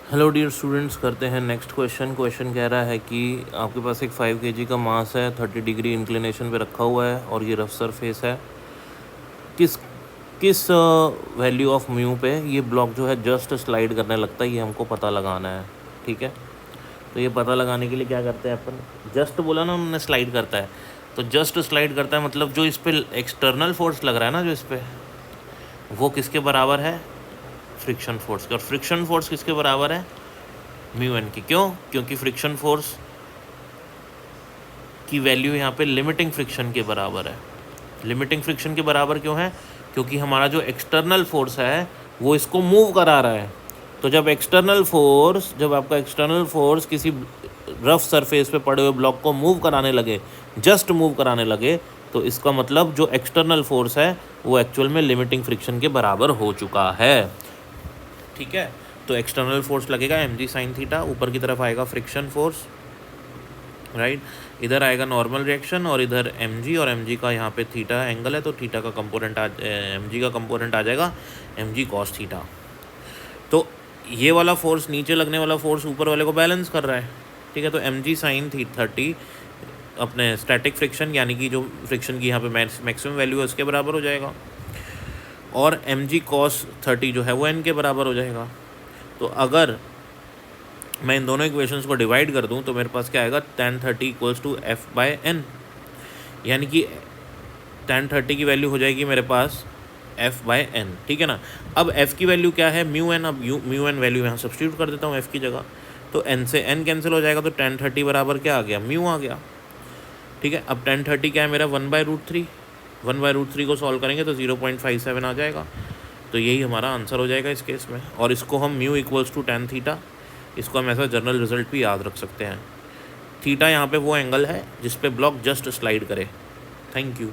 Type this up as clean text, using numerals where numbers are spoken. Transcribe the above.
Hello dear students, करते हैं next question कह रहा है कि आपके पास एक 5 kg का मास है, 30 डिग्री इंक्लिनेशन पे रखा हुआ है और ये रफ सरफेस है। किस किस वैल्यू ऑफ म्यू पे ये ब्लॉक जो है जस्ट स्लाइड करने लगता है, ये हमको पता लगाना है। ठीक है, तो ये पता लगाने के लिए क्या करते हैं अपन, जस्ट बोला ना उन्होंने स्लाइड करता है, तो जस्ट स्लाइड करता है मतलब जो इस पर एक्सटर्नल फोर्स लग रहा है ना, जो इस पर, वो किसके बराबर है, फ्रिक्शन फोर्स के। और फ्रिक्शन फोर्स किसके बराबर है, म्यू एन की। क्यों? क्योंकि फ्रिक्शन फोर्स की वैल्यू यहाँ पे लिमिटिंग फ्रिक्शन के बराबर है। लिमिटिंग फ्रिक्शन के बराबर क्यों है? क्योंकि हमारा जो एक्सटर्नल फोर्स है वो इसको मूव करा रहा है। तो जब आपका एक्सटर्नल फोर्स किसी रफ सरफेस पे पड़े हुए ब्लॉक को मूव कराने लगे, जस्ट मूव कराने लगे, तो इसका मतलब जो एक्सटर्नल फोर्स है वो एक्चुअल में लिमिटिंग फ्रिक्शन के बराबर हो चुका है। ठीक है, तो एक्सटर्नल फोर्स लगेगा mg sin थीटा, ऊपर की तरफ आएगा फ्रिक्शन फोर्स, राइट। इधर आएगा नॉर्मल रिएक्शन और इधर mg, और mg का यहाँ पे थीटा एंगल है, तो थीटा का कंपोनेंट mg का कंपोनेंट आ जाएगा mg cos थीटा। तो ये वाला फोर्स, नीचे लगने वाला फोर्स ऊपर वाले को बैलेंस कर रहा है। ठीक है, तो mg sin 30 अपने स्टैटिक फ्रिक्शन यानी कि जो फ्रिक्शन की यहाँ पे मैक्सिमम वैल्यू है उसके बराबर हो जाएगा, और mg cos 30 जो है वो n के बराबर हो जाएगा। तो अगर मैं इन दोनों इक्वेशंस को डिवाइड कर दूं तो मेरे पास क्या आएगा, tan 30 इक्वल्स टू f/n, यानी कि tan 30 की वैल्यू हो जाएगी मेरे पास f/n। ठीक है ना। अब f की वैल्यू क्या है, म्यू एन। अब म्यू एन वैल्यू यहाँ सब्स्टिट्यूट कर देता हूँ f की जगह, तो n से n कैंसिल हो जाएगा, तो tan 30 बराबर क्या आ गया, म्यू आ गया। ठीक है, अब tan 30 क्या है मेरा, 1/√3। 1/√3 को सॉल्व करेंगे तो 0.57 आ जाएगा। तो यही हमारा आंसर हो जाएगा इस केस में। और इसको हम mu equals to tan theta, इसको हम ऐसा जनरल रिजल्ट भी याद रख सकते हैं। थीटा यहाँ पे वो एंगल है जिस पे ब्लॉक जस्ट स्लाइड करे। Thank you.